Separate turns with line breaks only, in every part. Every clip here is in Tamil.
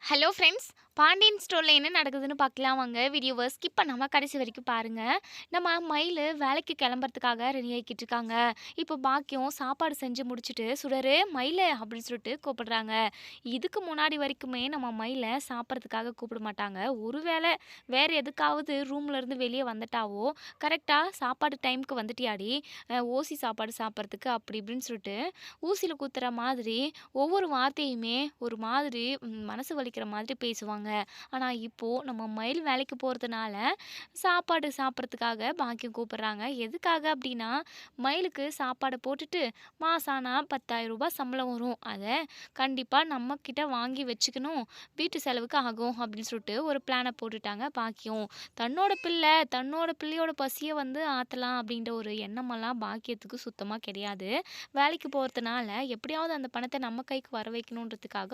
Hello friends! பாண்டியன் ஸ்டோர்ல என்ன நடக்குதுன்னு பார்க்கலாம் வாங்க. வீடியோவ ஸ்கிப் பண்ணாம கடைசி வரைக்கும் பாருங்க. நம்ம மயிலு வேலைக்கு கிளம்புறதுக்காக ரெடி ஆகிக்கிட்டு இருக்காங்க. இப்போ பாக்கியம் சாப்பாடு செஞ்சு முடிச்சுட்டு, "சுடரு, மயிலு" அப்படின்னு சொல்லிட்டு கூப்பிடுறாங்க. இதுக்கு முன்னாடி வரைக்குமே நம்ம மயில சாப்பிட்றதுக்காக கூப்பிட மாட்டாங்க. ஒருவேளை வேற எதுக்காவது ரூம்ல இருந்து வெளியே வந்துட்டாவோ, "கரெக்ட்டா சாப்பாடு டைம்க்கு வந்துட்டியாடி? ஓசி சாப்பாடு சாப்பிட்றதுக்கு" அப்படி இப்படின்னு சொல்லிட்டு ஊசியில குத்துற மாதிரி ஒவ்வொரு வார்த்தையுமே ஒரு மாதிரி மனசு வலிக்கிற மாதிரி பேசுவாங்க. ஆனா, இப்போ நம்ம மயில் வேலைக்கு போறதுனால, சாப்பாடு சாப்பிட்றதுக்காக பாக்கியம் கூப்பிடுறாங்க. எதுக்காக அப்டின்னா, மயிலுக்கு சாப்பாட போட்டுட்டு, மாசம் ஆனா ரூ. 10,000 சம்பளம் வரும். அத கண்டிப்பா நம்ம கிட்ட வாங்கி வச்சுக்கணும். வீட்டு செலவுக்கு ஆகும் அப்டின்னு சொல்லிட்டு ஒரு பிளான போட்டுட்டாங்க பாக்கியம். தன்னோட பிள்ளையோட பசிய வந்து ஆத்தலாம் அப்டின்ற ஒரு எண்ணமெல்லாம் பாக்கியத்துக்கு சுத்தமா கிடையாது. வேலைக்கு போறதுனால எப்படியாவது அந்த பணத்த நம்ம கைக்கு வர வைக்கணுன்றதுக்காக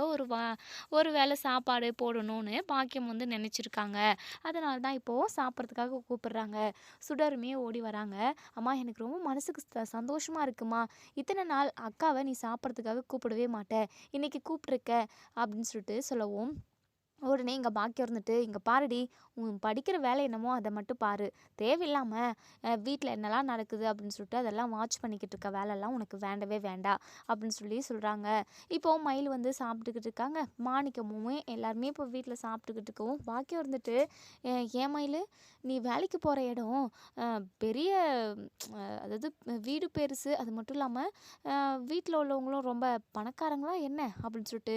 ஒரு வேள சாப்பாடு போடணும்னு பாக்கியம் வந்து நெனச்சிருக்காங்க. அதனால தான் இப்போ சாப்பிட்றதுக்காக கூப்பிடுறாங்க. சுடருமே ஓடி வராங்க. "அம்மா எனக்கு ரொம்ப மனசுக்கு சந்தோஷமா இருக்கும்மா. இத்தன நாள் அக்காவ நீ சாப்பிட்றதுக்காக கூப்பிடவே மாட்ட. இன்னைக்கு கூப்ட்டுருக்க" அப்படின்னு சொல்லிட்டு சொல்லவும் உடனே எங்க பாக்கியம் இருந்துட்டு, "இங்க பாருடி, உன் படிக்கிற வேலை என்னமோ அத மட்டும் பாரு. தேவையில்லாம வீட்ல என்னலாம் நடக்குது அப்படின்னு சொல்லிட்டு அதெல்லாம் வாட்ச் பண்ணிக்கிட்டு இருக்க வேலைலாம் உனக்கு வேண்டவே வேண்டாம்." அப்படின்னு சொல்லி சொல்றாங்க. இப்போ மயில் வந்து சாப்பிட்டுக்கிட்டு இருக்காங்க. மாணிக்கமுமே எல்லாருமே இப்போ வீட்ல சாப்பிட்டுக்கிட்டு இருக்கவும், பாக்கியம் இருந்துட்டு, "ஏன் மயிலு, நீ வேலைக்கு போற இடம் அ பெரிய அதாவது வீடு பெருசு. அது மட்டும் இல்லாம வீட்ல உள்ளவங்களும் ரொம்ப பணக்காரங்களா என்ன?" அப்படின்னு சொல்லிட்டு,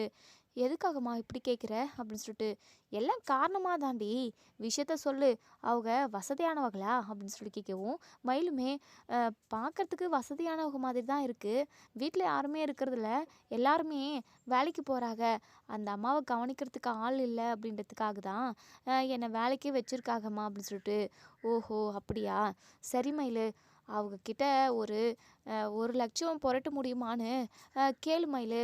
"எதுக்காகம்மா இப்படி கேட்குற?" அப்படின்னு சொல்லிட்டு, "எல்லாம் காரணமா தாண்டி. விஷயத்த சொல்லு. அவங்க வசதியானவங்களா?" அப்படின்னு சொல்லி கேட்கவும், மயிலுமே பார்க்கறதுக்கு வசதியானவங்க மாதிரி தான் இருக்கு. வீட்ல யாருமே இருக்கிறதில்ல. எல்லாருமே வேலைக்கு போறாங்க. அந்த அம்மாவ கவனிக்கிறதுக்கு ஆள் இல்ல அப்படின்றதுக்காக தான் என்ன வேலைக்கே வச்சிருக்காங்கம்மா." அப்படின்னு சொல்லிட்டு, "ஓஹோ! அப்படியா? சரி மயிலு. அவங்க கிட்ட ஒரு 1,00,000 புரட்ட முடியுமான்னு கேளு மயிலு.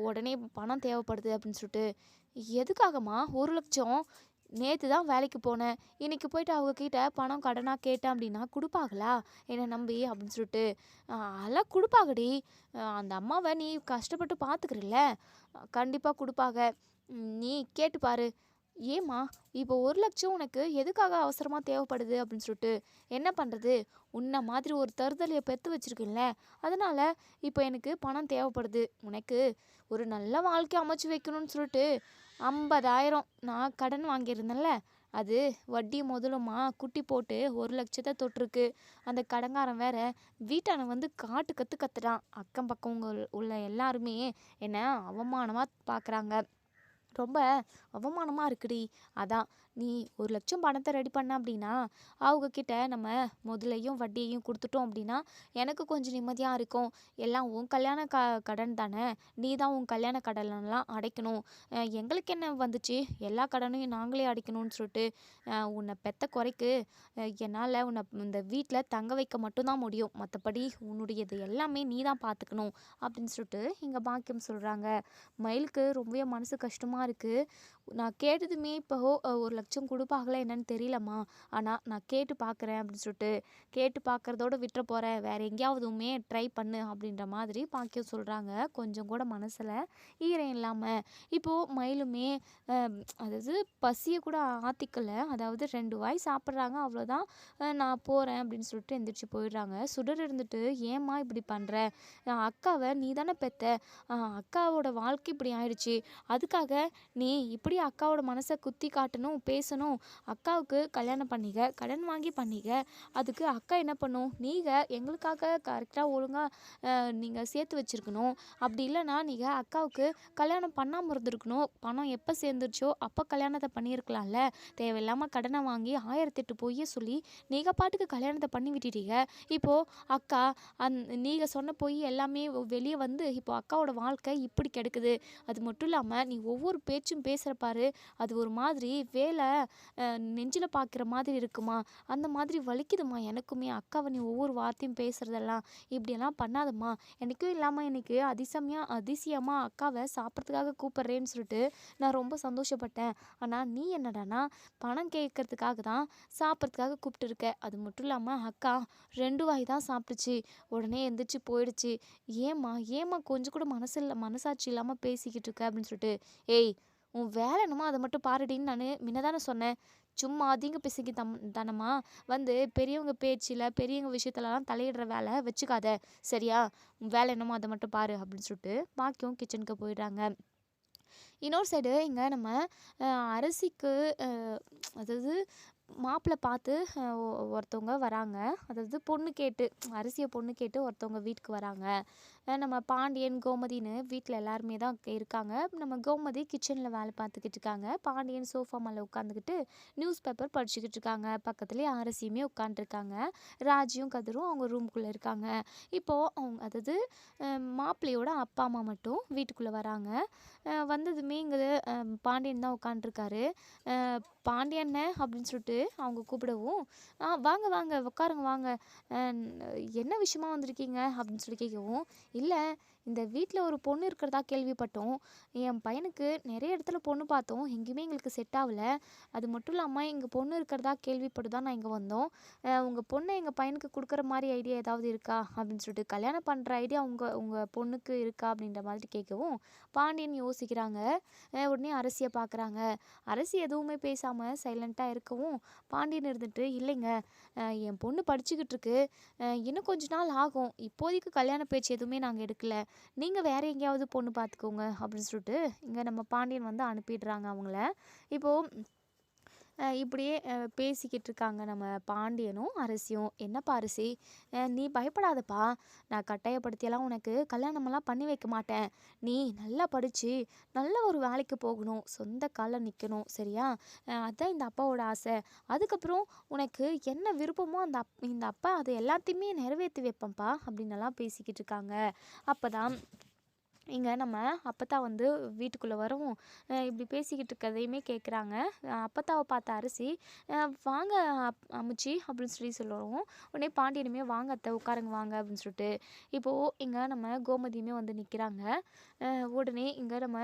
உடனே பணம் தேவைப்படுது." அப்படின்னு சொல்லிட்டு, "எதுக்காகம்மா 1,00,000? நேத்து தான் வேலைக்கு போனேன். இன்னைக்கு போயிட்டு அவங்க கிட்ட பணம் கடனா கேட்டேன் அப்படின்னா குடுப்பாங்களா? என்ன நம்பி?" அப்படின்னு சொல்லிட்டு, அதெல்லாம் குடுப்பாங்கடி. அந்த அம்மாவ நீ கஷ்டப்பட்டு பார்த்துக்கிறல்ல, கண்டிப்பா குடுப்பாங்க. நீ கேட்டு பாரு." "ஏம்மா, இப்போ 1,00,000 உனக்கு எதுக்காக அவசரமா தேவைப்படுது?" அப்படின்னு சொல்லிட்டு, "என்ன பண்றது? உன்ன மாதிரி ஒரு தருதலைய பெத்து வச்சிருக்கேன்ல, அதனால இப்போ எனக்கு பணம் தேவைப்படுது. உனக்கு ஒரு நல்ல வாழ்க்கை அமைச்சு வைக்கணும்னு சொல்லிட்டு 50,000 நான் கடன் வாங்கியிருந்தேன்ல, அது வட்டி முதலுமா குட்டி போட்டு 1,00,000 தொட்டிருக்கு. அந்த கடன்காரன் வேற வீட்டான வந்து காட்டு கத்து கத்துறான். அக்கம் பக்கம் உள்ள எல்லாருமே என்ன அவமானமா பார்க்குறாங்க. ரொம்ப அவமானமா இருக்குடி. அதான் நீ 1,00,000 பணத்த ரெடி பண்ண அப்படின்னா, அவங்க கிட்ட நம்ம முதலையும் வட்டியையும் குடுத்துட்டோம் அப்படின்னா, எனக்கு கொஞ்சம் நிம்மதியா இருக்கும். எல்லாம் உன் கல்யாண கடன் தானே! நீ தான் உன் கல்யாண கடனெல்லாம் அடைக்கணும். எங்களுக்கு என்ன வந்துச்சு? எல்லா கடனையும் நாங்களே அடைக்கணும்னு சொல்லிட்டு, உன்ன பெத்த குறைக்கு என்னால உன்ன இந்த வீட்ல தங்க வைக்க மட்டும் தான் முடியும். மத்தபடி உன்னுடையது எல்லாமே நீ தான் பார்த்துக்கணும்." அப்படின்னு சொல்லிட்டு எங்க பாக்கியம் சொல்றாங்க. மயிலுக்கு ரொம்பவே மனசு கஷ்டமா இருக்கு. நான் கேட்டதுமே இப்போ 1,00,000 குடுப்பாங்களா என்னன்னு தெரியலம்மா. ஆனா நான் கேட்டு பார்க்குறேன் அப்படின்னு சொல்லிட்டு, கேட்டு பார்க்குறதோட விட்டுற போறேன். வேற எங்கேயாவதுமே ட்ரை பண்ணு அப்படின்ற மாதிரி பாக்கியம் சொல்றாங்க. கொஞ்சம் கூட மனசுல ஈரம் இல்லாம. இப்போ மயிலுமே அ அதாவது பசிய கூட ஆத்திக்கல. அதாவது 2 வாய் சாப்பிடுறாங்க அவ்வளோதான். நான் போறேன் அப்படின்னு சொல்லிட்டு எந்திரிச்சு போயிடுறாங்க. சுடர் இருந்துட்டு, "ஏம்மா இப்படி பண்ற? அக்காவ நீ தானே பெத்த. அக்காவோட வாழ்க்கை இப்படி ஆயிடுச்சு. அதுக்காக நீ இப்படி அக்காவோட மனச குத்தி காட்டணும், பேசணும். அக்காவுக்கு கல்யாணம் பண்ணிக்க, கடன் வாங்கி பண்ணிக்க. அதுக்கு அக்கா என்ன பண்ணும்? நீங்க எங்களுக்காக கரெக்ட்டா ஒழுங்கா நீங்க சேர்த்து வச்சிருக்கணும். அப்படி இல்லன்னா நீங்க அக்காவுக்கு கல்யாணம் பண்ணாம இருந்திருக்கணும். பணம் எப்ப சேர்ந்துருச்சோ அப்ப கல்யாணத்த பண்ணியிருக்கலாம்ல. தேவையில்லாம கடன வாங்கி 1008 பொய்ய சொல்லி நீங்க பாட்டுக்கு கல்யாணத்த பண்ணி விட்டுட்டீங்க. இப்போ அக்கா நீங்க சொன்ன பொய் எல்லாமே வெளிய வந்து இப்போ அக்காவோட வாழ்க்கை இப்படி கெடுக்குது. அது மட்டும் இல்லாம நீ ஒவ்வொரு பேச்சும் பேசுற பாரு, அது ஒரு மாதிரி நெஞ்சில பாய்க்கிற மாதிரி இருக்குமா, அந்த மாதிரி வலிக்குதும்மா எனக்குமே. அக்காவ நீ ஒவ்வொரு வார்த்தையும் பேசுறதெல்லாம் இப்படியெல்லாம் பண்ணாதம்மா. என்னைக்கும் இல்லாம இன்னைக்கு அதிசயமா அக்காவ சாப்பிட்றதுக்காக கூப்பிடுறேன்னு சொல்லிட்டு நான் ரொம்ப சந்தோஷப்பட்டேன். ஆனா நீ என்னடான்னா பணம் கேட்கறதுக்காக தான் சாப்பிட்றதுக்காக கூப்பிட்டுருக்க. அது மட்டும் இல்லாம அக்கா 2 வாய் தான் சாப்பிட்டுச்சு. உடனே எந்திரிச்சு போயிடுச்சு. ஏம்மா, ஏம்மா கொஞ்சம் கூட மனசாட்சி இல்லாம பேசிக்கிட்டு இருக்க?" அப்படின்னு சொல்லிட்டு, "ஏய், உன் வேலை என்னமோ அத மட்டும் பாருடின்னு நானு முன்ன தானே சொன்னேன். சும்மா அதிக பிசுக்கி தனமா வந்து பெரியவங்க பேச்சுல, பெரியவங்க விஷயத்துலலாம் தலையிடுற வேலை வச்சுக்காத. சரியா? உன் வேலை என்னமோ அத மட்டும் பாரு அப்படின்னு சொல்லிட்டு பாக்கியம் கிச்சனுக்கு போயிடுறாங்க. இன்னொரு சைடு இங்க நம்ம அ அரசிக்கு அ அதாவது மாப்பிள பார்த்து ஒருத்தவங்க வராங்க. அதாவது பொண்ணு கேட்டு அரசிய பொண்ணு கேட்டு ஒருத்தவங்க வீட்டுக்கு வராங்க. நம்ம பாண்டியன், கோமதின்னு வீட்ல எல்லாருமே தான் இருக்காங்க. நம்ம கோமதி கிச்சன்ல வேலை பார்த்துக்கிட்டு இருக்காங்க. பாண்டியன் சோஃபா மேல உட்காந்துக்கிட்டு நியூஸ் பேப்பர் படிச்சுக்கிட்டு இருக்காங்க. பக்கத்துலயே அரசியுமே உட்காந்துருக்காங்க. ராஜியும், கதிரும் அவங்க ரூம்குள்ள இருக்காங்க. இப்போ அவங்க அதாவது மாப்பிள்ளையோட அப்பா, அம்மா மட்டும் வீட்டுக்குள்ள வராங்க. வந்ததுமே இங்க பாண்டியன் தான் உட்காந்துருக்காரு. பாண்டியண்ணே அப்படின்னு சொல்லிட்டு அவங்க கூப்பிடவும், வாங்க வாங்க உட்காருங்க வாங்க. அ என்ன விஷயமா வந்திருக்கீங்க அப்படின்னு சொல்லி கேட்கவும், இல்ல இந்த வீட்ல ஒரு பொண்ணு இருக்கிறதா கேள்விப்பட்டோம். என் பையனுக்கு நிறைய இடத்துல பொண்ணு பார்த்தோம். எங்கேயுமே எங்களுக்கு செட் ஆகல. அது மட்டும் இல்லாம எங்க பொண்ணு இருக்கிறதா கேள்விப்பட்டு தான் நான் இங்க வந்தோம். உங்க பொண்ண எங்க பையனுக்கு குடுக்குற மாரி ஐடியா ஏதாவது இருக்கா? அப்படின்னு சொல்லிட்டு கல்யாணம் பண்ற ஐடியா உங்க உங்க பொண்ணுக்கு இருக்கா? அப்படின்ற மாதிரி கேட்கவும், பாண்டியன் யோசிக்கிறாங்க. உடனே அரசிய பார்க்குறாங்க. அரசி எதுவுமே பேசாம சைலண்ட்டா இருக்கவும், பாண்டியன் இருந்துட்டு, இல்லைங்க என் பொண்ணு படிச்சுக்கிட்டு இருக்கு. இன்னும் கொஞ்ச நாள் ஆகும். இப்போதைக்கு கல்யாண பேச்சு எதுவுமே நாங்க எடுக்கல. நீங்க வேற எங்கேயாவது பொண்ணு பார்த்துக்கோங்க அப்படின்னு சொல்லிட்டு, இங்க நம்ம பாண்டியன் வந்து அனுப்பிடுறாங்க அவங்கள. இப்போ இப்படியே பேசிக்கிட்டு இருக்காங்க நம்ம பாண்டியனும், அரசியும். "என்னப்பா அரசி, நீ பயப்படாதப்பா. நான் கட்டாயப்படுத்தியெல்லாம் உனக்கு கல்யாணமெல்லாம் பண்ணி வைக்க மாட்டேன். நீ நல்லா படிச்சு, நல்ல ஒரு வேலைக்கு போகணும். சொந்த கால்ல நிக்கணும். சரியா? அதான் இந்த அப்பாவோட ஆசை. அதுக்கப்புறம் உனக்கு என்ன விருப்பமோ இந்த அப்பா அது எல்லாத்தையுமே நிறைவேத்தி வைப்பேன்ப்பா." அப்படின்னெல்லாம் பேசிக்கிட்டு இருக்காங்க. அப்பதான் இங்க நம்ம அப்பத்தா வந்து வீட்டுக்குள்ள வரவும், இப்படி பேசிக்கிட்டு இருக்கதையுமே கேட்குறாங்க. அப்பத்தாவ பார்த்த அரசி, "வாங்க அம்முச்சி" அப்படின்னு சொல்லவும், உடனே பாண்டியனுமே, "வாங்க அத்தை உட்காருங்க வாங்க" அப்படின்னு சொல்லிட்டு, இப்போ இங்க நம்ம கோமதியுமே வந்து நிற்கிறாங்க. உடனே இங்க நம்ம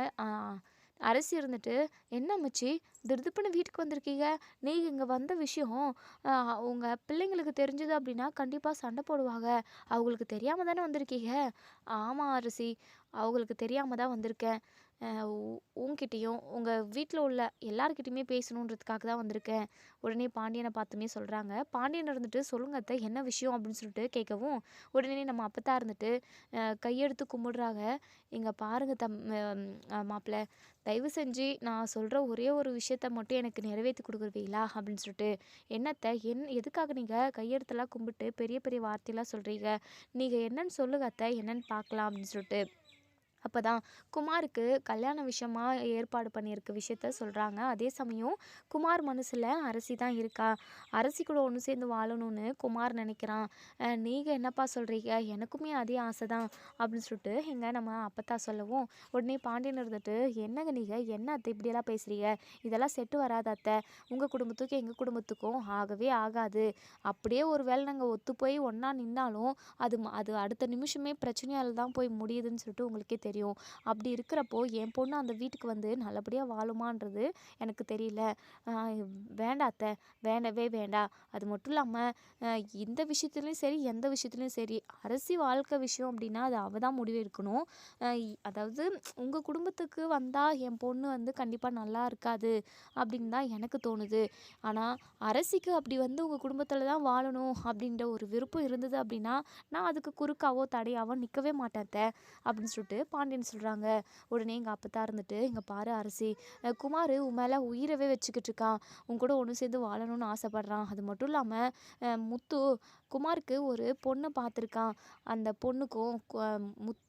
அரசி இருந்துட்டு, "என்ன அம்முச்சி திடுதிப்புன்னு வீட்டுக்கு வந்திருக்கீங்க? நீங்க இங்க வந்த விஷயம் உங்க பிள்ளைங்களுக்கு தெரிஞ்சது அப்படின்னா கண்டிப்பா சண்டை போடுவாங்க. அவங்களுக்கு தெரியாம தானே வந்திருக்கீங்க?" "ஆமா அரசி. அவங்களுக்கு தெரியாம தான் வந்திருக்கேன். அ உ உன்கிட்டயும், உங்க வீட்ல உள்ள எல்லார்கிட்டயுமே பேசணுன்றதுக்காக தான் வந்திருக்கேன்." உடனே பாண்டியன பார்த்துமே சொல்றாங்க. பாண்டியன் இருந்துட்டு, "சொல்லுங்க அத்தை என்ன விஷயம்?" அப்படின்னு சொல்லிட்டு கேட்கவும், உடனே நம்ம அப்பத்தா இருந்துட்டு கையெடுத்து கும்பிடுறாங்க. "இங்க பாருங்க மாப்பிள, தயவு செஞ்சு நான் சொல்ற ஒரே ஒரு விஷயத்த மட்டும் எனக்கு நிறைவேத்தி குடுக்குறீங்களா?" அப்படின்னு சொல்லிட்டு. "என்ன அத்தை, எதுக்காக நீங்க கையெடுத்தெல்லாம் கும்பிட்டு பெரிய பெரிய வார்த்தையெல்லாம் சொல்றீங்க? நீங்க என்னன்னு சொல்லுங்க அத்தை, என்னன்னு பார்க்கலாம்." அப்படின்னு சொல்லிட்டு. அப்பதான் குமாருக்கு கல்யாண விஷயமா ஏற்பாடு பண்ணியிருக்க விஷயத்த சொல்றாங்க. அதே சமயம் குமார் மனசுல அரசி தான் இருக்கா. அரசி கூட ஒண்ணு சேர்ந்து வாழணும்னு குமார் நினைக்கிறான். நீங்க என்னப்பா சொல்றீங்க? எனக்குமே அதே ஆசை தான் அப்படின்னு சொல்லிட்டு இங்க நம்ம அப்பத்தா சொல்லவும், உடனே பாண்டியன் இருந்துட்டு, என்னங்க நீங்க என்ன அத்தை இப்படியெல்லாம் பேசுறீங்க? இதெல்லாம் செட்டு வராது அத்தை. உங்க குடும்பத்துக்கும் எங்க குடும்பத்துக்கும் ஆகவே ஆகாது. அப்படியே ஒரு வேளை நாங்க ஒத்து போய் ஒண்ணா நின்னாலும் அது அடுத்த நிமிஷமே பிரச்சனையால தான் போய் முடியுதுன்னு சொல்லிட்டு உங்களுக்கே தெரியும். அப்படி இருக்கிறப்போ என் பொண்ணு அந்த வீட்டுக்கு வந்து நல்லபடியா வாழுமான்றது எனக்கு தெரியல. அ வேண்டாம் அத்தை, வேண்டவே வேண்டாம். அது மட்டும் இல்லாம இந்த விஷயத்துலயும் சரி, எந்த விஷயத்துலயும் சரி, அரசி வாழ்க்கை விஷயம் அப்படின்னா அது அவ தான் முடிவு எடுக்கணும். அதாவது உங்க குடும்பத்துக்கு வந்தா என் பொண்ணு வந்து கண்டிப்பா நல்லா இருக்காது அப்படின்னு தான் எனக்கு தோணுது. ஆனா அரசிக்கு அப்படி வந்து உங்க குடும்பத்துல தான் வாழணும் அப்படின்ற ஒரு விருப்பம் இருந்தது அப்படின்னா, நான் அதுக்கு குறுக்காவோ, தடையாவோ நிக்கவே மாட்டேன் அத்தை அப்படின்னு சொல்லிட்டு பாண்டியன் சொல்றாங்க. உடனே எங்க அப்பத்தா இருந்துட்டு, "இங்க பாரு அரசி, குமாரு உன் மேல உயிரவே வச்சுக்கிட்டு இருக்கான். உன் கூட ஒண்ணு சேர்ந்து வாழணும்னு ஆசைப்படுறான். அது மட்டும் இல்லாம முத்து குமாருக்கு ஒரு பொண்ண பார்த்துருக்கான். அந்த பொண்ணுக்கும்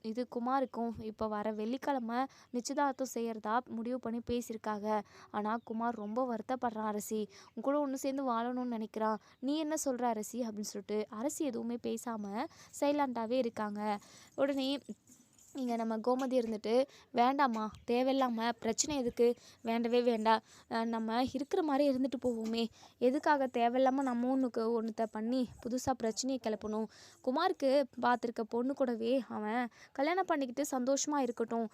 இது குமாருக்கும் இப்ப வர வெள்ளிக்கிழமை நிச்சயதார்த்தம் செய்யறதா முடிவு பண்ணி பேசியிருக்காங்க. ஆனா குமார் ரொம்ப வருத்தப்படுறான் அரசி. உன் கூட ஒண்ணு சேர்ந்து வாழணும்னு நினைக்கிறான். நீ என்ன சொல்ற அரசி?" அப்படின்னு சொல்லிட்டு அரசி எதுவுமே பேசாம சைலண்டாவே இருக்காங்க. உடனே இங்க நம்ம கோமதி இருந்துட்டு, "வேண்டாம்மா, தேவையில்லாம பிரச்சனை எதுக்கு? வேண்டவே வேண்டாம். நம்ம இருக்கிற மாரி இருந்துட்டு போவோமே. எதுக்காக தேவையில்லாம நம்ம ஒண்ணுத்த பண்ணி புதுசா பிரச்சனைய கிளப்பணும்? குமாருக்கு பார்த்துருக்க பொண்ணு கூடவே அவன் கல்யாணம் பண்ணிக்கிட்டு சந்தோஷமா இருக்கட்டும்.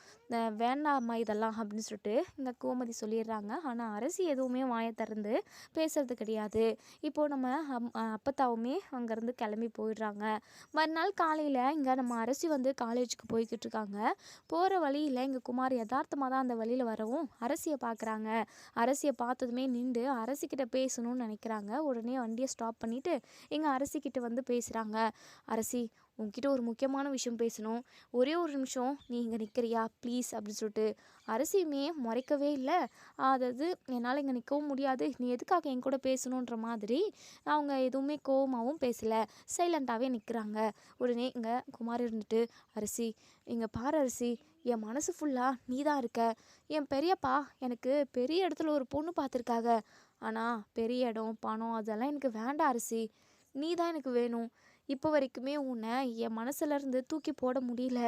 வேண்டாம்மா இதெல்லாம்." அப்படின்னு சொல்லிட்டு இந்த கோமதி சொல்லிடுறாங்க. ஆனா அரசி எதுவுமே வாய திறந்து பேசுறது கிடையாது. இப்போ நம்ம அப்பத்தாவுமே அங்கேருந்து கிளம்பி போயிடுறாங்க. மறுநாள் காலையில இங்க நம்ம அரசி வந்து காலேஜுக்கு போய்க்கிட்டு போயிட்டுருக்காங்க. போகிற வழியில் எங்கள் குமார் யதார்த்தமாக தான் அந்த வழியில் வரவும் அரசியை பார்க்குறாங்க. அரசியை பார்த்ததுமே நின்று அரசிக்கிட்ட பேசணும்னு நினைக்கிறாங்க. உடனே வண்டியை ஸ்டாப் பண்ணிவிட்டு எங்கள் அரசிக்கிட்ட வந்து பேசுகிறாங்க. அரசி, உன்கிட்ட ஒரு முக்கியமான விஷயம் பேசணும். ஒரே ஒரு நிமிஷம் நீ இங்கே நிற்கிறியா ப்ளீஸ் அப்படின்னு சொல்லிட்டு அரசியுமே முறைக்கவே இல்லை. அதாவது என்னால் இங்கே நிற்கவும் முடியாது, நீ எதுக்காக என் கூட பேசணுன்ற மாதிரி அவங்க எதுவுமே கோவமாகவும் பேசலை, சைலண்ட்டாகவே நிற்கிறாங்க. உடனே இங்கே குமார் இருந்துட்டு, அரசி இங்கே பாரு அரசி, என் மனசு ஃபுல்லாக நீ தான் இருக்க. என் பெரியப்பா எனக்கு பெரிய இடத்துல ஒரு பொண்ணு பார்த்துருக்காங்க. ஆனால் பெரிய இடம் பணம் அதெல்லாம் எனக்கு வேண்டாம் அரசி, நீ தான் எனக்கு வேணும். இப்போ வரைக்குமே உன்னை என் மனசுலேருந்து தூக்கி போட முடியல.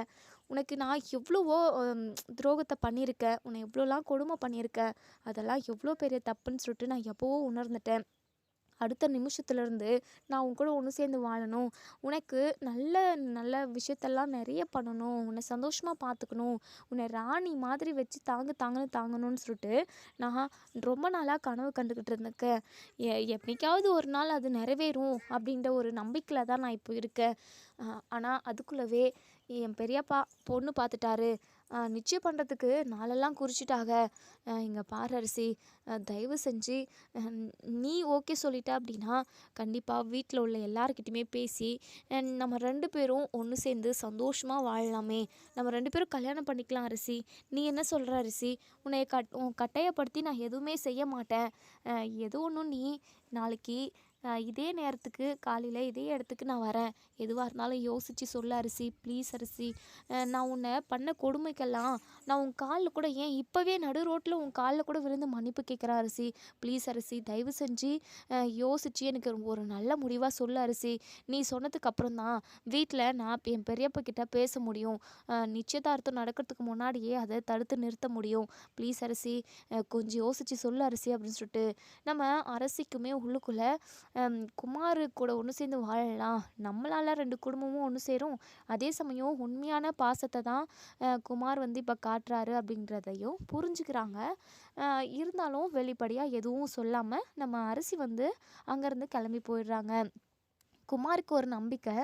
உனக்கு நான் எவ்வளவோ துரோகத்தை பண்ணியிருக்கேன், உன்னை எவ்வளோலாம் கொடுமை பண்ணியிருக்கேன். அதெல்லாம் எவ்வளோ பெரிய தப்புன்னு சொல்லிட்டு நான் எப்போவோ உணர்ந்துட்டேன். அடுத்த நிமிஷத்துலேருந்து நான் உன் கூட ஒன்று சேர்ந்து வாழணும், உனக்கு நல்ல நல்ல விஷயத்தெல்லாம் நிறைய பண்ணணும், உன்னை சந்தோஷமாக பார்த்துக்கணும், உன்னை ராணி மாதிரி வச்சு தாங்கணும்னு சொல்லிட்டு நான் ரொம்ப நாளாக கனவு கண்டுக்கிட்டு இருந்திருக்கேன். எப்படிக்காவது ஒரு நாள் அது நிறைவேறும் அப்படின்ற ஒரு நம்பிக்கையில் தான் நான் இப்போ இருக்கேன். ஆனால் அதுக்குள்ளவே என் பெரியப்பா பொண்ணு பார்த்துட்டாரு, நிச்சயம் பண்ணுறதுக்கு நாளெல்லாம் குறிச்சிட்டாங்க. இங்கே பாரு அரிசி, தயவு செஞ்சு நீ ஓகே சொல்லிட்ட அப்படின்னா கண்டிப்பாக வீட்டில் உள்ள எல்லாருக்கிட்டையுமே பேசி நம்ம 2 பேரும் ஒன்று சேர்ந்து சந்தோஷமாக வாழலாமே, நம்ம 2 பேரும் கல்யாணம் பண்ணிக்கலாம் அரிசி. நீ என்ன சொல்கிற அரிசி? உன்னை கட்டாயப்படுத்தி நான் எதுவுமே செய்ய மாட்டேன். எது ஒன்றும் நீ நாளைக்கு இதே நேரத்துக்கு காலையில் இதே இடத்துக்கு நான் வரேன். எதுவாக இருந்தாலும் யோசித்து சொல்ல அரிசி, ப்ளீஸ் அரிசி. நான் உன்னை பண்ண கொடுமைக்கெல்லாம் நான் உன் காலில் கூட, ஏன் இப்போவே நடு ரோட்டில் உன் காலில் கூட விழுந்து மன்னிப்பு கேட்குறேன் அரிசி. ப்ளீஸ் அரிசி, தயவு செஞ்சு யோசித்து எனக்கு ஒரு நல்ல முடிவாக சொல்ல அரிசி. நீ சொன்னதுக்கு அப்புறம் தான் வீட்டில் நான் என் பெரியப்பா கிட்ட பேச முடியும். நிச்சயதார்த்தம் நடக்கிறதுக்கு முன்னாடியே அதை தடுத்து நிறுத்த முடியும். ப்ளீஸ் அரிசி, கொஞ்சம் யோசித்து சொல்ல அரிசி அப்படின்னு சொல்லிட்டு நம்ம அரசிக்குமே உள்ளுக்குள்ளே குமார் கூட ஒன்று சேர்ந்து வாழலாம், நம்மளால் 2 குடும்பமும் ஒன்று சேரும், அதே சமயம் உண்மையான பாசத்தை தான் குமார் வந்து இப்போ காட்டுறாரு அப்படின்றதையும் புரிஞ்சுக்கிறாங்க. இருந்தாலும் வெளிப்படையாக எதுவும் சொல்லாமல் நம்ம அரசி வந்து அங்கேருந்து கிளம்பி போயிடுறாங்க. குமாருக்கு ஒரு நம்பிக்கை,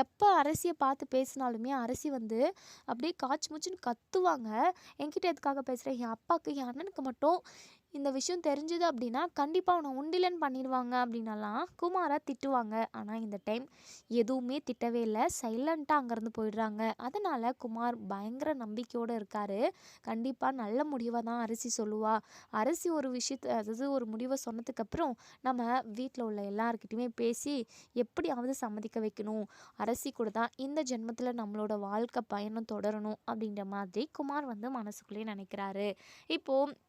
எப்போ அரசியை பார்த்து பேசினாலுமே அரசி வந்து அப்படியே காய்ச்சி மூச்சுன்னு கத்துவாங்க. என்கிட்ட எதுக்காக பேசுகிறேன், என் அப்பாவுக்கு என் அண்ணனுக்கு மட்டும் இந்த விஷயம் தெரிஞ்சுது அப்படின்னா கண்டிப்பாக அவனை உண்டிலன் பண்ணிடுவாங்க அப்படின்னலாம் குமாரை திட்டுவாங்க. ஆனால் இந்த டைம் எதுவுமே திட்டவே இல்லை, சைலண்ட்டாக அங்கேருந்து போயிடுறாங்க. அதனால் குமார் பயங்கர நம்பிக்கையோடு இருக்கார். கண்டிப்பாக நல்ல முடிவை தான் அரசி சொல்லுவா. அரசி ஒரு விஷயத்தை, அதாவது ஒரு முடிவை சொன்னதுக்கப்புறம் நம்ம வீட்டில் உள்ள எல்லாருக்கிட்டையுமே பேசி எப்படியாவது சம்மதிக்க வைக்கணும், அரசி கூட தான் இந்த ஜென்மத்தில் நம்மளோட வாழ்க்கை பயணம் தொடரணும் அப்படின்ற மாதிரி குமார் வந்து மனசுக்குள்ளேயே நினைக்கிறாரு. இப்போது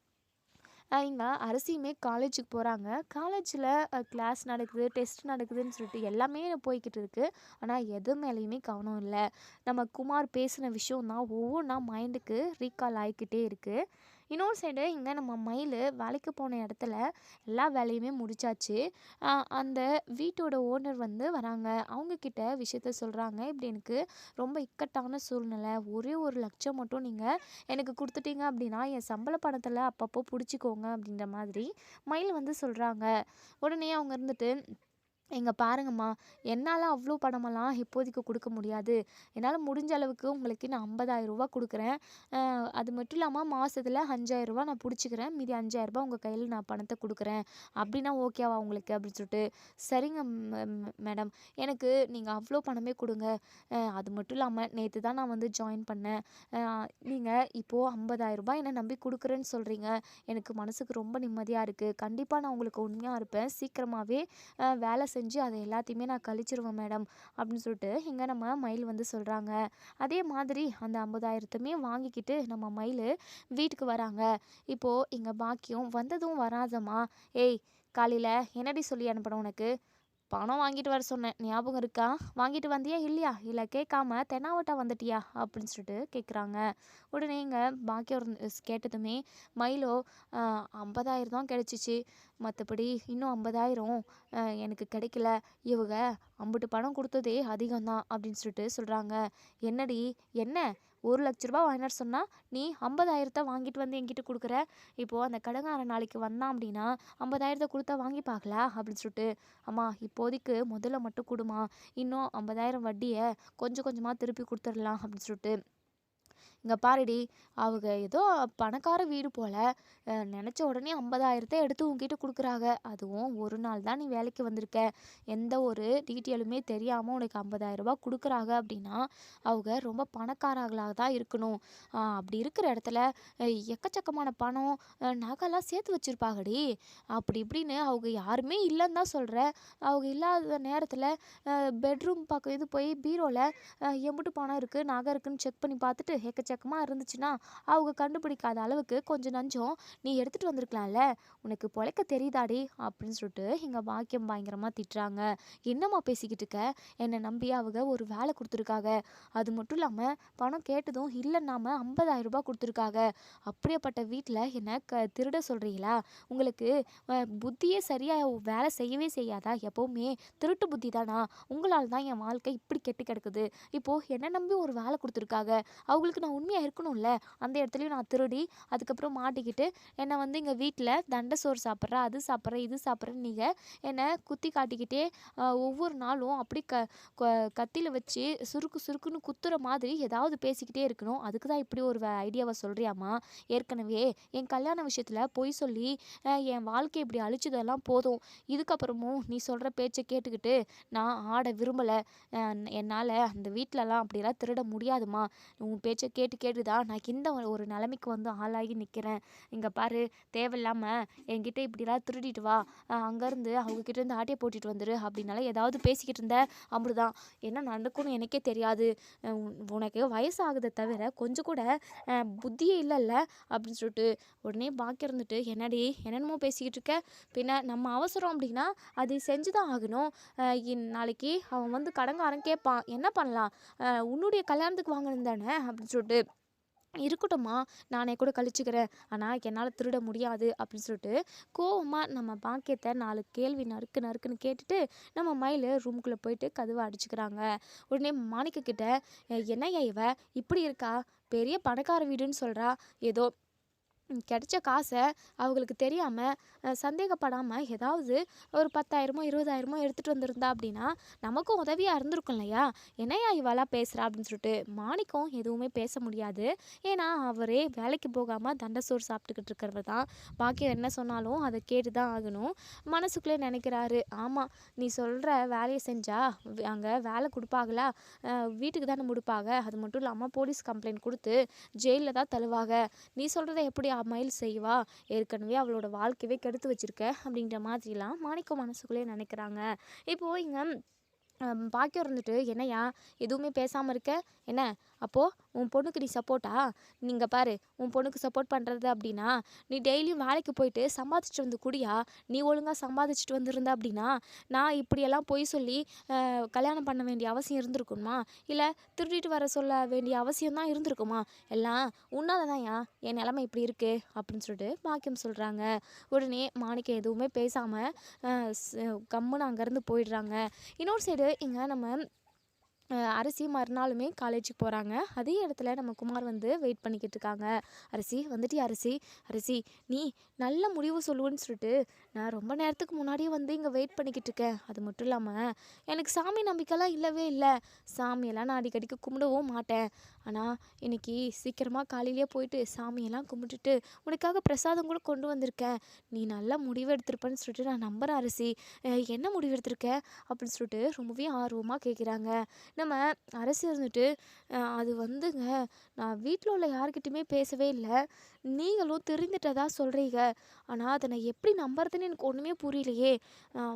இங்கே அரசியுமே காலேஜுக்கு போகிறாங்க. காலேஜில் கிளாஸ் நடக்குது, டெஸ்ட் நடக்குதுன்னு சொல்லிட்டு எல்லாமே போய்கிட்டு இருக்குது. ஆனால் எது மேலேயுமே கவனம் இல்லை. நம்ம குமார் பேசின விஷயம் தான் ஒவ்வொன்றா மைண்டுக்கு ரீகால் ஆகிக்கிட்டே இருக்குது. இன்னொரு சைடு இங்கே நம்ம மயில் வேலைக்கு போன இடத்துல எல்லா வேலையுமே முடிச்சாச்சு. அந்த வீட்டோட ஓனர் வந்து வராங்க. அவங்கக்கிட்ட விஷயத்த சொல்கிறாங்க, இப்படி எனக்கு ரொம்ப இக்கட்டான சூழ்நிலை, ஒரே 1,00,000 மட்டும் நீங்கள் எனக்கு கொடுத்துட்டீங்க அப்படின்னா என் சம்பள பணத்தில் அப்பப்போ பிடிச்சிக்கோங்க அப்படின்ற மாதிரி மயில் வந்து சொல்கிறாங்க. உடனே அவங்க இருந்துட்டு, எங்க பாருங்கம்மா, என்னால் அவ்வளோ பணமெல்லாம் இப்போதைக்கு கொடுக்க முடியாது. என்னால் முடிஞ்ச அளவுக்கு உங்களுக்கு நான் 50,000 கொடுக்குறேன். அது மட்டும் இல்லாமல் மாதத்தில் 5,000 நான் பிடிச்சிக்கிறேன். மீதி 5,000 உங்கள் கையில் நான் பணத்தை கொடுக்குறேன். அப்படின்னா ஓகேவா உங்களுக்கு அப்படின்னு சொல்லிட்டு, சரிங்க மேடம், எனக்கு நீங்கள் அவ்வளோ பணமே கொடுங்க. அது மட்டும் இல்லாமல் நேற்று தான் நான் வந்து ஜாயின் பண்ணேன். நீங்கள் இப்போது 50,000 என்னை நம்பி கொடுக்குறேன்னு சொல்கிறீங்க. எனக்கு மனசுக்கு ரொம்ப நிம்மதியாக இருக்குது. கண்டிப்பாக நான் உங்களுக்கு உண்மையாக இருப்பேன். சீக்கிரமாகவே வேலை செஞ்சு அதை எல்லாத்தையுமே நான் கழிச்சிருவேன் மேடம் அப்படின்னு சொல்லிட்டு இங்கே நம்ம மயில் வந்து சொல்கிறாங்க. அதே மாதிரி அந்த 50,000த்தையுமே வாங்கிக்கிட்டு நம்ம மயில் வீட்டுக்கு வராங்க. இப்போது இங்கே பாக்கியம் வந்ததும் வராதம்மா, ஏய் காலையில் என்னடி சொல்லி அனுப்பணும் உனக்கு, பணம் வாங்கிட்டு வர சொன்னேன், ஞாபகம் இருக்கா, வாங்கிட்டு வந்தியா இல்லையா, இல்லை கேட்காம தெனாவட்டா வந்துட்டியா அப்படின்னு சொல்லிட்டு கேட்குறாங்க. உடனே இங்கே பாக்கியம் கேட்டதுமே மயிலோ 50,000 தான் கிடச்சிச்சு, மற்றபடி இன்னும் 50,000 எனக்கு கிடைக்கல, இவங்க அம்புட்டு பணம் கொடுத்ததே அதிகம்தான் அப்படின்னு சொல்லிட்டு சொல்கிறாங்க. என்னடி என்ன 1,00,000 வாங்கினார் சொன்னால் நீ 50,000 வாங்கிட்டு வந்து என்கிட்ட கொடுக்குற, இப்போது அந்த கடங்காரன் நாளைக்கு வந்தான் அப்படின்னா 50,000 கொடுத்தா வாங்கி பார்க்கலாம் அப்படின்னு சொல்லிட்டு, அம்மா இப்போதைக்கு முதல்ல மட்டும் கொடுமா, இன்னும் 50,000 வட்டியை கொஞ்சம் கொஞ்சமாக திருப்பி கொடுத்துடலாம் அப்படின்னு சொல்லிட்டு இங்க பாருடி, அவங்க ஏதோ பணக்கார வீடு போல. நெனச்ச உடனே 50,000 எடுத்து உன்கிட்ட குடுக்குறாங்க. அதுவும் ஒரு நாள் தான் நீ வேலைக்கு வந்திருக்க. எந்த ஒரு டீட்டெயிலுமே தெரியாம உனக்கு ரூ. 50,000 குடுக்குறாங்க அப்படின்னா, அவங்க ரொம்ப பணக்காரங்களா தான் இருக்கணும். அப்படி இருக்கிற இடத்துல எக்கச்சக்கமான பணம், நகைலாம் சேர்த்து வச்சிருப்பாங்கடி. அப்படி இப்படின்னு அவங்க யாருமே இல்லன்னு தான் சொல்றேன். அவங்க இல்லாத நேரத்துல பெட்ரூம் பக்கம் இது போய் பீரோல எம்புட்டு பணம் இருக்கு, நகை இருக்குன்னு செக் பண்ணி பார்த்துட்டு எக்கச்சக்கமா இருந்துச்சுன்னா, அவங்க கண்டுபிடிக்காத அளவுக்கு கொஞ்சம் நஞ்சம் நீ எடுத்துட்டு வந்திருக்கலாம்ல. உனக்கு பொழைக்க தெரியுதாடி? அப்படின்னு சொல்லிட்டு எங்க பாக்கியம் பயங்கரமா திட்டுறாங்க. என்னம்மா பேசிக்கிட்டு இருக்க? என்னை நம்பி அவங்க ஒரு வேலை குடுத்துருக்காங்க. அது மட்டும் இல்லாம பணம் கேட்டதும் இல்லன்னாம ரூ. 50,000 குடுத்துருக்காங்க. அப்படியாப்பட்ட வீட்ல என்ன திருட சொல்றீங்களா? உங்களுக்கு புத்தியே சரியா வேலை செய்யவே செய்யாதா? எப்பவுமே திருட்டு புத்தி தானா? உங்களால தான் என் வாழ்க்கை இப்படி கெட்டு கிடக்குது. இப்போ என்ன நம்பி ஒரு வேலை குடுத்துருக்காங்க. அவங்களுக்கு நான் உண்மையா இருக்கணும்ல. அந்த இடத்துலயும் நான் திருடி, அதுக்கப்புறம் மாட்டிக்கிட்டு, என்னை வந்து எங்க வீட்ல தண்ட சோறு சாப்பிட்ற, அது சாப்பிட்ற, இது சாப்பிட்றேன்னு நீங்க என்னை குத்தி காட்டிக்கிட்டே ஒவ்வொரு நாளும் அப்படி க கொ கத்தியில வச்சு சுருக்கு சுருக்குன்னு குத்துற மாதிரி ஏதாவது பேசிக்கிட்டே இருக்கணும். அதுக்கு தான் இப்படி ஒரு ஐடியாவ சொல்றியாம்மா? ஏற்கனவே என் கல்யாண விஷயத்துல பொய் சொல்லி என் வாழ்க்கைய இப்படி அழிச்சதெல்லாம் போதும். இதுக்கப்புறமும் நீ சொல்ற பேச்ச கேட்டுக்கிட்டு நான் ஆட விரும்பல. என்னால அந்த வீட்லலாம் அப்படிலாம் திருட முடியாதும்மா. உன் பேச்ச கேட்டு கேட்டு தான் நான் இந்த ஒரு நிலைமைக்கு வந்து ஆளாகி நிற்கிறேன். இங்க பாரு, தேவையில்லாம என்கிட்ட இப்படிலாம் திருடிட்டு வா, அங்கேருந்து அவங்கக்கிட்டேருந்து ஆட்டைய போட்டுட்டு வந்துரு அப்படின்னால ஏதாவது பேசிக்கிட்டு இருந்த அப்படிதான். என்ன நடக்கும்னு எனக்கே தெரியாது. உனக்கு வயசாகுதே தவிர கொஞ்சம் கூட புத்தியே இல்லைல்ல அப்படின்னு சொல்லிட்டு உடனே பாக்கி இருந்துட்டு, என்னடி என்னென்னமோ பேசிக்கிட்டு இருக்க? பின்ன நம்ம அவசரம் அப்படின்னா அது செஞ்சு தான் ஆகணும். நாளைக்கு அவன் வந்து கடன்காரன் கேட்பான். என்ன பண்ணலாம்? உன்னுடைய கல்யாணத்துக்கு வாங்கினது தானே அப்படின்னு சொல்லிட்டு, இருக்கட்டும்மா, நானே கூட கழிச்சுக்கிறேன். ஆனால் என்னால் திருட முடியாது அப்படின்னு சொல்லிட்டு கோவமா நம்ம பாக்கியத்தை 4 கேள்வி நறுக்கு நறுக்குன்னு கேட்டுட்டு நம்ம மயில் ரூமுக்குள்ளே போயிட்டு கதவை அடிச்சுக்கிறாங்க. உடனே மாணிக்க கிட்ட, என்னய்யா இவ இப்படி இருக்கா? பெரிய பணக்கார வீடுன்னு சொல்கிறா. ஏதோ கிடைச்ச காசை அவங்களுக்கு தெரியாமல் சந்தேகப்படாமல் ஏதாவது ஒரு 10,000மோ 20,000மோ எடுத்துகிட்டு வந்திருந்தா அப்படின்னா நமக்கும் உதவியாக இருந்திருக்கும் இல்லையா? என்னையா இவெல்லாம் பேசுகிறா அப்படின்னு சொல்லிட்டு மாணிக்கம் எதுவுமே பேச முடியாது. ஏன்னா அவரே வேலைக்கு போகாமல் தண்டசோறு சாப்பிட்டுக்கிட்டு இருக்கிறவர் தான். பாக்கியம் என்ன சொன்னாலும் அதை கேட்டு தான் ஆகணும். மனசுக்குள்ளே நினைக்கிறாரு, ஆமாம், நீ சொல்கிற வேலையை செஞ்சால் அங்கே வேலை கொடுப்பாங்களா? வீட்டுக்கு தானே முடிப்பாங்க. அது மட்டும் இல்லாமல் போலீஸ் கம்ப்ளைண்ட் கொடுத்து ஜெயிலில் தான் தள்ளுவாங்க. நீ சொல்கிறத எப்படி மயில் செய்வா? ஏற்கனவே அவளோட வாழ்க்கையவே கெடுத்து வச்சிருக்க அப்படின்ற மாதிரிலாம் மாணிக்கம் மனசுக்குள்ளேயே நினைக்கிறாங்க. இப்போது இங்கே பாக்கியம் இருந்துட்டு, என்னையா எதுவுமே பேசாமல் இருக்க? என்ன அப்போது உன் பொண்ணுக்கு நீ சப்போர்ட்டா? நீங்கள் பாரு, உன் பொண்ணுக்கு சப்போர்ட் பண்ணுறது அப்படின்னா நீ டெய்லியும் வேலைக்கு போயிட்டு சம்பாதிச்சுட்டு வந்து குடியா? நீ ஒழுங்காக சம்பாதிச்சுட்டு வந்திருந்த அப்படின்னா நான் இப்படியெல்லாம் பொய் சொல்லி கல்யாணம் பண்ண வேண்டிய அவசியம் இருந்திருக்குமா? இல்லை திருடிட்டு வர சொல்ல வேண்டிய அவசியம் தான் இருந்திருக்குமா? எல்லாம் உன்னால தான்யா என் நிலைமை இப்படி இருக்குது அப்படின்னு சொல்லிட்டு பாக்கியம் சொல்கிறாங்க. உடனே மாணிக்கம் எதுவுமே பேசாமல் கம்முன்னு அங்கேருந்து போயிடுறாங்க. இன்னொரு சைடு இங்கே நம்ம அரசி மறுநாளுமே காலேஜுக்கு போகிறாங்க. அதே இடத்துல நம்ம குமார் வந்து வெயிட் பண்ணிக்கிட்டு இருக்காங்க. அரசி வந்துட்டியா அரசி? அரசி, நீ நல்ல முடிவு சொல்லுவேன்னு சொல்லிட்டு நான் ரொம்ப நேரத்துக்கு முன்னாடியே வந்து இங்கே வெயிட் பண்ணிக்கிட்டு இருக்கேன். அது மட்டும் இல்லாமல் எனக்கு சாமி நம்பிக்கைலாம் இல்லவே இல்லை. சாமியெல்லாம் நான் அடிக்கடிக்கு கும்பிடவும் மாட்டேன். ஆனால் இன்னைக்கு சீக்கிரமாக காலையிலேயே போயிட்டு சாமியெல்லாம் கும்பிட்டுட்டு உனக்காக பிரசாதம் கூட கொண்டு வந்திருக்கேன். நீ நல்ல முடிவு எடுத்திருப்பேன்னு சொல்லிட்டு நான் நம்புகிறேன் அரசி. என்ன முடிவு எடுத்திருக்க அப்படின்னு சொல்லிட்டு ரொம்பவே ஆர்வமாக கேட்குறாங்க. நம்ம அரசு இருந்துட்டு, அது வந்துங்க, நான் வீட்டில் உள்ள யார்கிட்டையுமே பேசவே இல்லை. நீங்களும் தெரிந்துட்டதா சொல்கிறீங்க. ஆனால் அதை நான் எப்படி நம்புறதுன்னு எனக்கு ஒன்றுமே புரியலையே.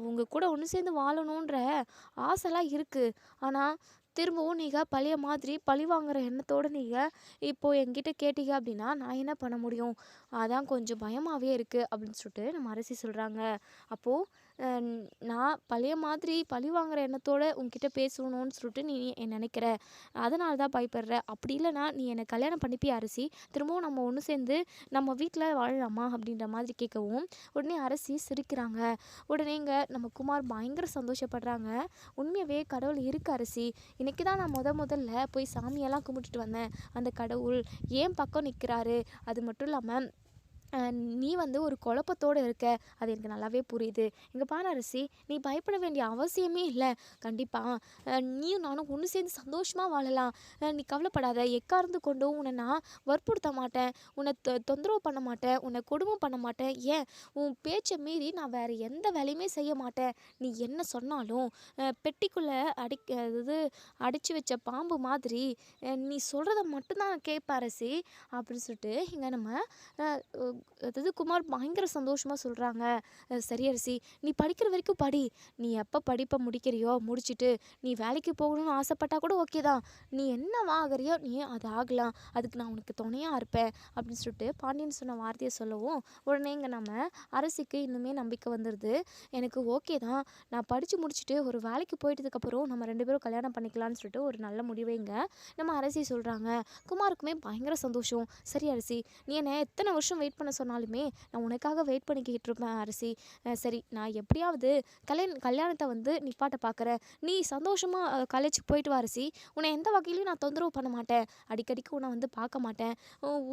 உங்கள் கூட ஒன்று சேர்ந்து வாழணுன்ற ஆசைலாம் இருக்குது. ஆனால் திரும்பவும் நீங்கள் பழைய மாதிரி பழி வாங்குற எண்ணத்தோடு நீங்கள் இப்போது என்கிட்ட கேட்டீங்க அப்படின்னா நான் என்ன பண்ண முடியும்? அதான் கொஞ்சம் பயமாகவே இருக்குது அப்படின்னு சொல்லிட்டு நம்ம அரசி சொல்கிறாங்க. அப்போது நான் பழைய மாதிரி பழி வாங்குற எண்ணத்தோடு உன்கிட்ட பேசணும்னு சொல்லிட்டு நீ நினைக்கிற, அதனால தான் பயப்படுற. அப்படி இல்லைனா நீ என்னை கல்யாணம் பண்ணிப்பியா அரசி? திரும்பவும் நம்ம ஒன்று சேர்ந்து நம்ம வீட்டில் வாழலாமா அப்படின்ற மாதிரி கேட்கவும் உடனே அரசி சிரிக்கிறாங்க. உடனேங்க நம்ம குமார் பயங்கர சந்தோஷப்படுறாங்க. உண்மையாகவே கடவுள் இருக்கு அரசி. இன்றைக்கி தான் நான் முதல்ல போய் சாமியெல்லாம் கும்பிட்டுட்டு வந்தேன். அந்த கடவுள் ஏன் பக்கம் நிற்கிறாரு. அது மட்டும் இல்லாமல் அ நீ வந்து ஒரு குழப்பத்தோட இருக்க. அது எனக்கு நல்லாவே புரியுது. இங்க பாரு அரசி, நீ பயப்பட வேண்டிய அவசியமே இல்ல. கண்டிப்பா நீயும் நானும் ஒண்ணு சேர்ந்து சந்தோஷமா வாழலாம். நீ கவலைப்படாத. எக்காரணத்து கொண்டும் உன்ன நான் வற்புறுத்த மாட்டேன். உன்ன தொந்தரவு பண்ண மாட்டேன். உன்ன கொடுமை பண்ண மாட்டேன். ஏன் உன் பேச்ச மீறி நான் வேற எந்த வேலையுமே செய்ய மாட்டேன். நீ என்ன சொன்னாலும் பெட்டிக்குள்ள அதாவது அடைச்சு வச்ச பாம்பு மாதிரி நீ சொல்றத மட்டும் தான் நான் கேட்பேன் அரசி. அப்படின்னு சொல்லிட்டு இங்க நம்ம அ அதாவது குமார் பயங்கர சந்தோஷமா சொல்றாங்க. சரி அரசி, நீ படிக்கிற வரைக்கும் படி. நீ எப்போ படிப்பை முடிக்கிறியோ முடிச்சுட்டு நீ வேலைக்கு போகணும்னு ஆசைப்பட்டா கூட ஓகே தான். நீ என்னவா ஆகுறியோ நீ அது ஆகலாம். அதுக்கு நான் உனக்கு துணையா இருப்பேன் அப்படின்னு சொல்லிட்டு பாண்டியன் சொன்ன வார்த்தையை சொல்லவும் உடனே இங்கே நம்ம அரசிக்கு இன்னுமே நம்பிக்கை வந்துடுது. எனக்கு ஓகே தான். நான் படித்து முடிச்சுட்டு ஒரு வேலைக்கு போயிட்டதுக்கப்புறம் நம்ம 2 பேரும் கல்யாணம் பண்ணிக்கலாம்னு சொல்லிட்டு ஒரு நல்ல முடிவைங்க நம்ம அரசி சொல்கிறாங்க. குமாருக்குமே பயங்கர சந்தோஷம். சரி அரசி, நீ என்னை எத்தனை வருஷம் வெயிட் பண்ண சொன்னாலுமே நான் உனக்காக வெயிட் பண்ணிக்கிட்டு இருப்பேன் அரசி. சரி, நான் எப்படியாவது கல்யாணத்தை வந்து நிப்பாட்ட பார்க்குறேன். நீ சந்தோஷமாக காலேஜுக்கு போயிட்டு வா அரசி. உன்னை எந்த வகையிலையும் நான் தொந்தரவு பண்ண மாட்டேன். அடிக்கடிக்கு உன்னை வந்து பார்க்க மாட்டேன்.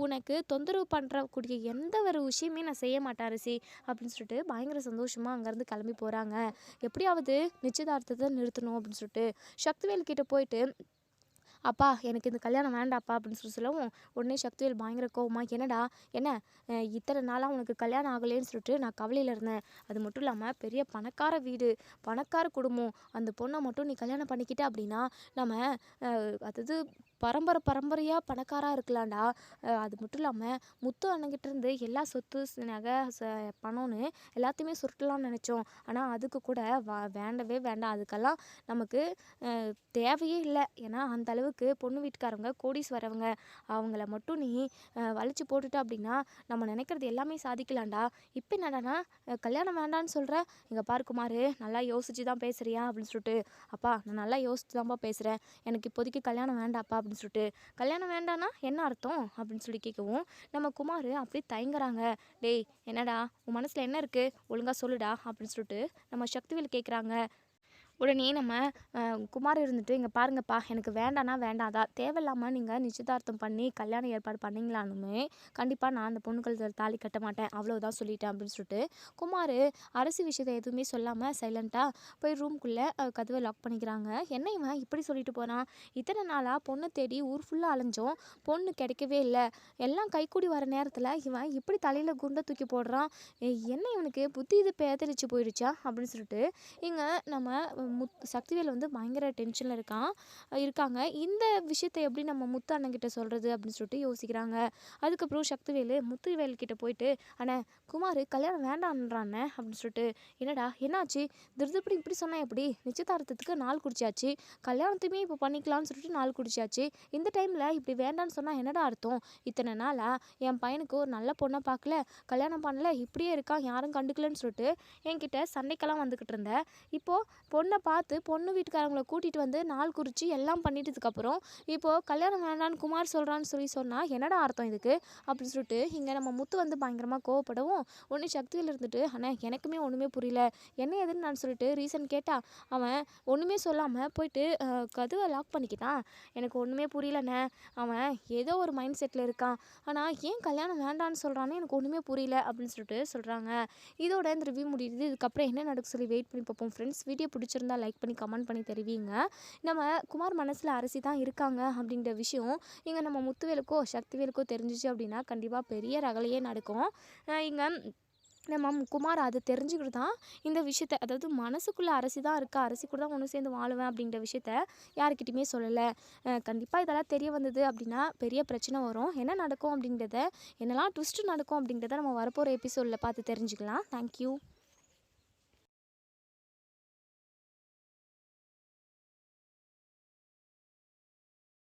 உனக்கு தொந்தரவு பண்ணுறக்கூடிய எந்த ஒரு விஷயமே நான் செய்ய மாட்டேன் அரசி அப்படின்னு சொல்லிட்டு பயங்கர சந்தோஷமாக அங்கேருந்து கிளம்பி போகிறாங்க. எப்படியாவது நிச்சயதார்த்தத்தை நிறுத்தணும் அப்படின்னு சொல்லிட்டு சக்திவேல் கிட்ட போயிட்டு, அப்பா எனக்கு இந்த கல்யாணம் வேண்டாப்பா அப்படின்னு சொல்லவும் உடனே சக்திவேல் பயங்கர கோவமா, என்னடா என்ன இத்தனை நாளாக உனக்கு கல்யாணம் ஆகலைன்னு சொல்லிட்டு நான் கவலையில் இருந்தேன். அது மட்டும் இல்லாமல் பெரிய பணக்கார வீடு, பணக்கார குடும்பம், அந்த பொண்ணை மட்டும் நீ கல்யாணம் பண்ணிக்கிட்ட அப்படின்னா நம்ம அதாவது பரம்பரையாக பணக்காரா இருக்கலாம்டா. அது மட்டும் இல்லாமல் முத்து அண்ணங்கிட்ட இருந்து எல்லா சொத்து நகை பணம்னு எல்லாத்தையுமே சுருட்டலாம்னு நினச்சோம். ஆனால் அதுக்கு கூட வேண்டவே வேண்டாம். அதுக்கெல்லாம் நமக்கு தேவையே இல்லை. ஏன்னா அந்த அளவுக்கு பொண்ணு வீட்டுக்காரவங்க கோடீஸ்வரவங்க. அவங்கள மட்டும் நீ வளைச்சி போட்டுட்ட அப்படின்னா நம்ம நினைக்கிறது எல்லாமே சாதிக்கலாம்டா. இப்போ என்னடானா கல்யாணம் வேண்டான்னு சொல்கிற. இங்கே பாரு குமார், நல்லா யோசிச்சு தான் பேசுறியா அப்படின்னு சொல்லிட்டு, அப்பா நான் நல்லா யோசிச்சு தான்ப்பா பேசுகிறேன். எனக்கு இப்போதைக்கு கல்யாணம் வேண்டாப்பா அப்படின்னு சொல்லிட்டு, கல்யாணம் வேண்டான்னா என்ன அர்த்தம் அப்படின்னு சொல்லி கேட்கவும் நம்ம குமார் அப்படியே தயங்குறாங்க. டேய் என்னடா உன் மனசில் என்ன இருக்குது ஒழுங்காக சொல்லுடா அப்படின்னு சொல்லிட்டு நம்ம சக்திவேல் கேட்குறாங்க. உடனே நம்ம குமார் இருந்துட்டு, இங்கே பாருங்கப்பா எனக்கு வேண்டான்னா வேண்டாதான். தேவையில்லாமல் நீங்கள் நிச்சயதார்த்தம் பண்ணி கல்யாணம் ஏற்பாடு பண்ணிங்களானுமே கண்டிப்பாக நான் அந்த பொண்ணு கழுத்தில் தாலி கட்ட மாட்டேன். அவ்வளோதான் சொல்லிட்டேன் அப்படின்னு சொல்லிட்டு குமார் அரசு விஷயத்தை எதுவுமே சொல்லாமல் சைலண்ட்டாக போய் ரூம்குள்ளே கதவை லாக் பண்ணிக்கிறாங்க. என்ன இவன் இப்படி சொல்லிட்டு போகிறான்? இத்தனை நாளாக பொண்ணை தேடி ஊர் ஃபுல்லாக அலைஞ்சோம், பொண்ணு கிடைக்கவே இல்லை. எல்லாம் கைக்கூடி வர நேரத்தில் இவன் இப்படி தலையில் குண்டை தூக்கி போடுறான். என்ன இவனுக்கு புத்தி இது பேதலிச்சு போயிடுச்சா அப்படின்னு சொல்லிட்டு இங்கே நம்ம சக்திவேல் வந்து பயங்கர டென்ஷனில் இருக்காங்க. இந்த விஷயத்தை எப்படி நம்ம முத்து அண்ணன்கிட்ட சொல்கிறது அப்படின்னு சொல்லிட்டு யோசிக்கிறாங்க. அதுக்கப்புறம் சக்திவேல் முத்துவேல் கிட்ட போயிட்டு, அண்ணே குமார் கல்யாணம் வேண்டான்றானே அப்படின்னு சொல்லிட்டு, என்னடா என்னாச்சு திருதுப்படி இப்படி சொன்னா எப்படி? நிச்சயதார்த்தத்துக்கு நாள் குடிச்சாச்சு, கல்யாணத்தையுமே இப்போ பண்ணிக்கலாம்னு சொல்லிட்டு நாள் குடிச்சாச்சு. இந்த டைமில் இப்படி வேண்டான்னு சொன்னால் என்னடா அர்த்தம்? இத்தனை நாளாக என் பையனுக்கு ஒரு நல்ல பொண்ணை பார்க்கல, கல்யாணம் பண்ணல, இப்படியே இருக்கான், யாரும் கண்டுக்கலன்னு சொல்லிட்டு என்கிட்ட சண்டைக்கெல்லாம் வந்துக்கிட்டு இருந்தேன். இப்போது பொண்ணை பார்த்து பொண்ணு வீட்டுக்காரங்களை கூட்டிகிட்டு வந்து நாள் குறித்து எல்லாம் பண்ணிட்டதுக்கப்புறம் இப்போது கல்யாணம் வேண்டான்னு குமார் சொல்கிறான்னு சொன்னால் என்னடா அர்த்தம் இதுக்கு அப்படின்னு சொல்லிட்டு இங்கே நம்ம முத்து வந்து பயங்கரமாக கோவப்படவும் ஒன்று சக்தியில் இருந்துட்டு, ஆனால் எனக்குமே ஒன்றுமே புரியல என்ன ஏதுன்னு நான் சொல்லிட்டு ரீசன் கேட்டால் அவன் ஒன்றுமே சொல்லாமல் போயிட்டு கதவை லாக் பண்ணிக்கிட்டான். எனக்கு ஒன்றுமே புரியலண்ணே, அவன் ஏதோ ஒரு மைண்ட் செட்டில் இருக்கான். ஆனால் ஏன் கல்யாணம் வேண்டான்னு சொல்கிறான்னு எனக்கு ஒன்றுமே புரியல அப்படின்னு சொல்லிட்டு சொல்கிறாங்க. இதோட இந்த ரிவ்யூ முடியுது. இதுக்கப்புறம் என்ன நடக்கு சொல்லி வெயிட் பண்ணி பார்ப்போம் ஃப்ரெண்ட்ஸ். வீடியோ பிடிச்சிருந்தா லைக் பண்ணி கமெண்ட் பண்ணி தெரிவிங்க. நம்ம குமார் மனசில் அரசி தான் இருக்காங்க அப்படின்ற விஷயம் இங்கே நம்ம முத்துவேலுக்கோ சக்திவேலுக்கோ தெரிஞ்சிச்சு அப்படின்னா கண்டிப்பாக பெரிய ரகலையே நடக்கும். இங்கே நம்ம குமார் அதை தெரிஞ்சுக்கிட்டு தான் இந்த விஷயத்த, அதாவது மனசுக்குள்ளே அரசி தான் இருக்கா, அரசி கூட தான் ஒன்று சேர்ந்து வாழுவேன் அப்படின்ற விஷயத்த யாருக்கிட்டையுமே சொல்லலை. கண்டிப்பாக இதெல்லாம் தெரிய வந்தது அப்படின்னா பெரிய பிரச்சனை வரும். என்ன நடக்கும் அப்படின்றத, என்னெல்லாம் ட்விஸ்ட்டு நடக்கும் அப்படின்றத நம்ம வரப்போகிற எபிசோடில் பார்த்து தெரிஞ்சுக்கலாம். தேங்க்யூ.